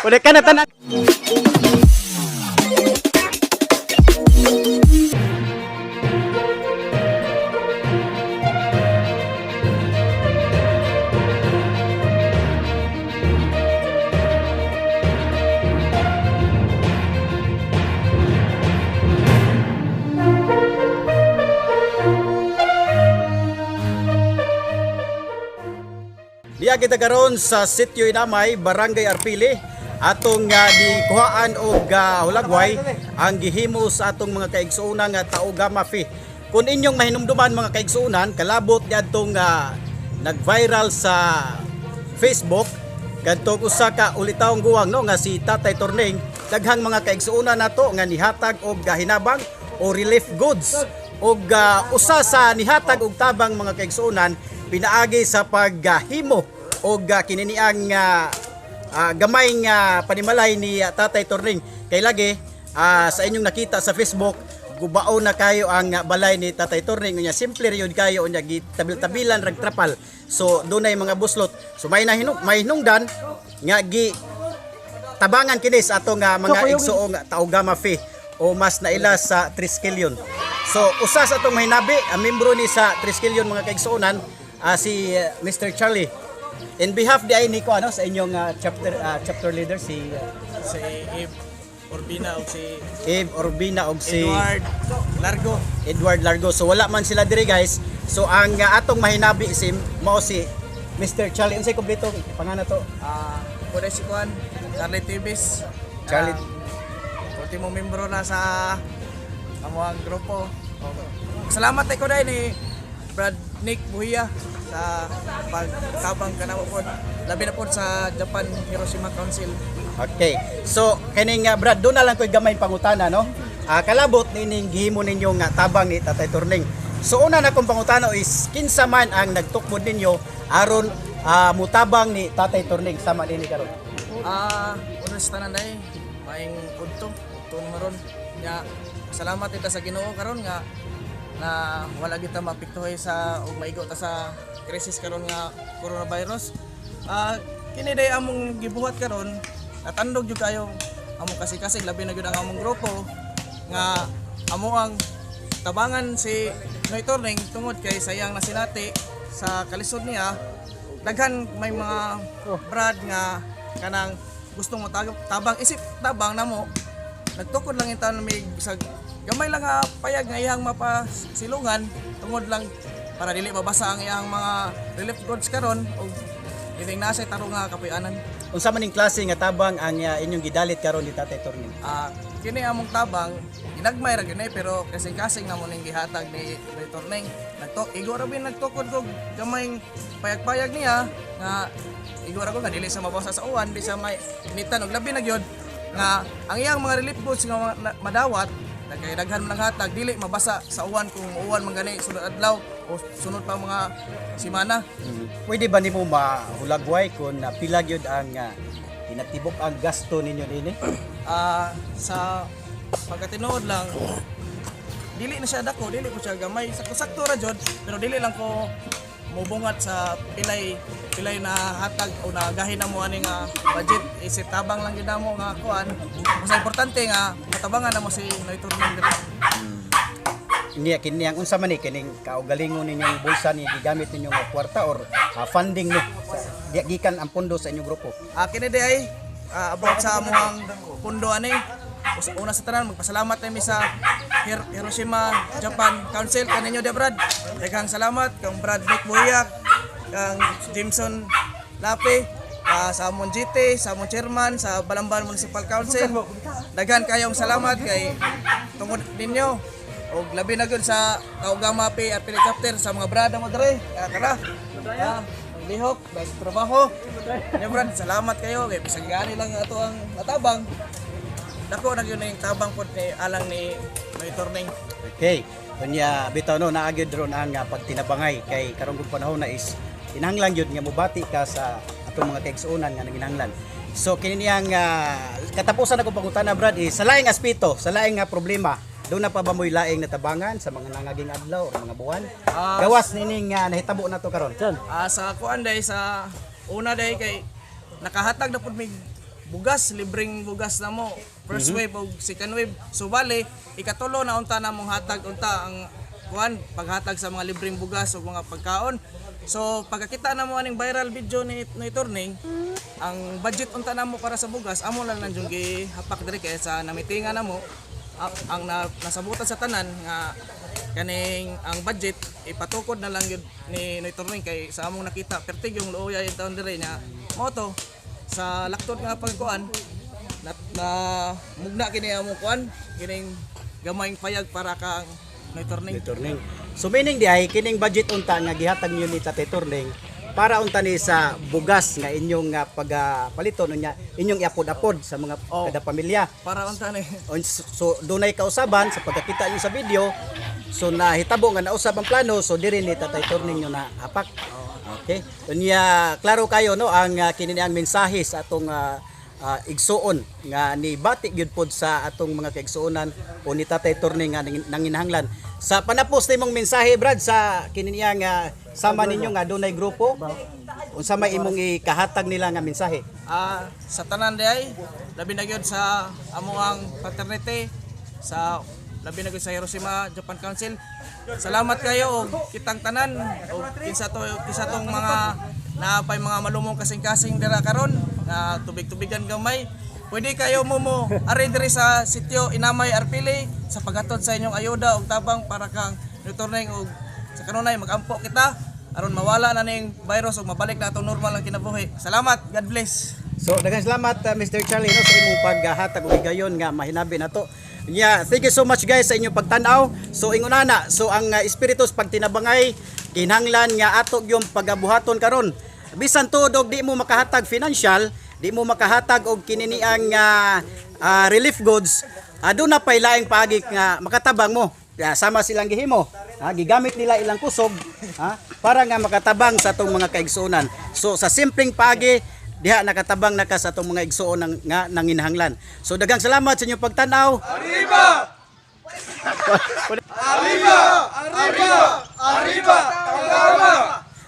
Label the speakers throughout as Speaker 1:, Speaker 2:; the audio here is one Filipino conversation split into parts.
Speaker 1: Udah ka na tanan. Diya kita karon sa Sitio Inamay, Barangay Arpili. Atong gikuhaan og hulagway ang gihimo sa atong mga kaigsuonan nga Tauga Mafi. Kung inyong mahinumduman mga kaigsuonan, kalabot niadtong nag-viral sa Facebook kadtong usa ka ulitawong guwang no nga si Tatay Torning. Daghang mga kaigsuonan nato nga nihatag og hinabang o relief goods og usa sa nihatag og tabang mga kaigsuonan pinaagi sa paghimo og kininiang gamay nga panimalay ni Tatay Torning. Kay lagi sa inyong nakita sa Facebook, gubaon na kayo ang balay ni Tatay Torning. Unya simple yun kayo, unya gitabil-tabilan rag trapal. So dunay mga buslot. So may hinungdan nga gi tabangan kini sa atong mga igsuong Tauga Mafi o mas naila sa Triskelion. So usa sa atong mahinabi, membro ni sa Triskelion mga kaigsuonan, si Mr. Charlie. In behalf di ay niko sa inyong chapter leader si
Speaker 2: Eve Urbina og si Edward Largo. So wala man sila diri guys. So ang atong mahinabi mao si Mr. Charlie. Unsay kompleto pangalan to?
Speaker 3: Kuda si Juan Charlie Tibis.
Speaker 1: Charlie,
Speaker 3: ultimo membro na sa amuang grupo. Salamat ay kuda ni Brad Nick Buhiya sa pagtabang kanamo pod, labi na pod sa Japan Hiroshima Council.
Speaker 1: okay. So kining Brad, do na lang koy gamay pangutana no. Kalabot nining gihimo ninyo nga tabang ni Tatay Torning. So una na kong pangutana is kinsa man ang nagtukmod ninyo aron mutabang ni Tatay Torning sama dinhi karon?
Speaker 3: Una sa tanan day maing udto maron nya salamat ita sa Ginoo karon nga na wala kita mapiktuhay sa ug maigo ta sa krisis karon nga coronavirus. Kini day among gibuhat karon natandog jud kayo among kasig-kasig labi na gyud ang among grupo nga amo ang tabangan si Noy Torning tungod kay sayang na sinati sa kalisod niya. Daghan may mga brad nga kanang gustong mo tabang isip tabang namo nagtukod lang intan mig sa gamay lang nga payag nga iyang mapasilungan tungod lang para dili mabasa ang iyang mga relief goods karon og ining nasa tarong nga kapuy-anan.
Speaker 1: Unsa man ning klase nga tabang ang inyong gidalit karon ni Tatay Torning?
Speaker 3: Kini among tabang ginagmay ra gyud pero kasing-kasing namo ning gihatag ni Torning. Igor ra bin nagtukod og gamay payag-payag niya nga igor ako nga dili sa mabasa sa uwan, di sa may initan og labi na gyud nga ang iyang mga relief goods nga madawat kay daghan man hatag dili mabasa sa uwan kung uwan man gani sunod adlaw o sunod pa mga semana.
Speaker 1: Pwede ba nimo mahulagway kung pila gyud ang tinatibok ang gasto ninyo dinhi?
Speaker 3: Sa pagkatinuod lang dili na siya dako, dili ko siya gamay, sakto ra jud pero dili lang ko mubungat sa pilay na hatag o nagahin na mo ani nga budget isip tabang lang gyud namo nga kuan. Mas importante nga matabangan na mo si Noy Torning diri.
Speaker 1: Niya kini ang unsa man ni kining kaugalingon ninyong bulsa ni gigamit ninyo nga kwarta or funding ni gikan ang pondo sa inyong grupo?
Speaker 3: Kini di ay about sa amuhang pundo ani. Una sa tanan magpasalamat kami sa Hiroshima Japan Council kaninyo de Brad. Daghang salamat kang Brad Nick Buhiyak, kang Jameson Lape, sa among GT, sa among chairman sa Balamban Municipal Council. Daghan kayong salamat kay tungod ninyo og labi na gyud sa Tauga Mafi at helicopter sa mga brada mo dere. Tara. Lihok, bas trabaho. Nya Brad, salamat kayo kay bisag gani lang ato ang natabang. Dako na gyud ning tabang pod ni alang ni Noy Torning.
Speaker 1: Okay. Kunya bitaw no naagid ron ang pagtinabangay kay karong panahon na is kinahanglan gyud nga mobati ka sa atong mga kaigsuonan nga nanginahanglan. So kini niyang katapusan ako pangutana Brad is sa laing aspeto, sa laing problema, do na pa ba moy laing natabangan sa mga nangaging adlaw o mga buwan? Gawas nining nahitabo na to karon.
Speaker 3: Sa kuan day sa una day kay nakahatag na pud mig bugas, libreng bugas na mo. First wave o second wave. So bali, ikatulo na unta na mong hatag unta ang paghatag sa mga libreng bugas o mga pagkaon. So pagkakita na mo aning viral video ni Turning, ang budget unta na mo para sa bugas, amo lang nandiyon gihapak diri kay sa namitingan na mo ang nasabutan sa tanan nga kaning ang budget ipatukod na lang yun ni Turning kay sa among nakita pertig yung looya yung taon diri nya mo to sa laktod nga pagkuan na mugna kini among kuan kining gamayng payag para kang Turning.
Speaker 1: Turning. So meaning di ay kining budget unta nga gihatag niyo ni Tatay Turning para unta ni sa bugas nga inyong pagpaliton nya inyong iapod-apod sa mga kada pamilya.
Speaker 3: Para unta ni.
Speaker 1: So dunay kausaban sa pagkakita niyo sa video. So nahitabo nga nausab ang plano so diri ni Tatay Turning nyo na hapak. Okay. Unya klaro kayo no ang kini ang mensahe sa atong igsuon nga ni bati gyud pod sa atong mga kaigsuonan o ni Tatay Turning nga nanginahanglan. Sa panapos nimong mensahe Brad sa kini nga sama ninyo nga dunay grupo unsa may imong ikahatag nila nga mensahe?
Speaker 3: Sa tanan day labi na gyud sa amuang fraternity sa labi na gyud sa Hiroshima Japan Council. Salamat kayo og kitang tanan og kinsa tong mga naapay mga malumong kasing-kasing dira karon na tubig-tubigan gamay. Pwede kayo mo ari diri sa sitio Inamay Arpili sa paghatod sa inyong ayuda og tabang para kang Turning og sa kanunay magampo kita aron mawala na ning virus ug mabalik na atong normal ang kinabuhi. Salamat, God bless.
Speaker 1: So daghang salamat Mr. Charlie no, sa imong paghatag og higayon nga mahinabi nato. Yeah, thank you so much guys sa inyong pagtan-aw. So ingon ana, so ang espiritus pagtinabangay kinahanglan nga ato yung pagabuhaton karon. Bisan tuod og di mo makahatag financial, di mo makahatag og kininiang relief goods, aduna pay laing paagi nga makatabang mo. Sama silang gihimo. Gigamit nila ilang kusog para nga makatabang sa atong mga kaigsuonan. So sa simpleng paagi diha nakatabang na ka sa atong mga igsuon nga nanginahanglan. So daghang salamat sa inyong pagtan-aw.
Speaker 4: Arriba! Arriba! Arriba! Arriba! Arriba!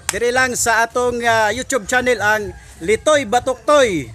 Speaker 1: Diri lang sa atong YouTube channel ang Litoy Batuktoy.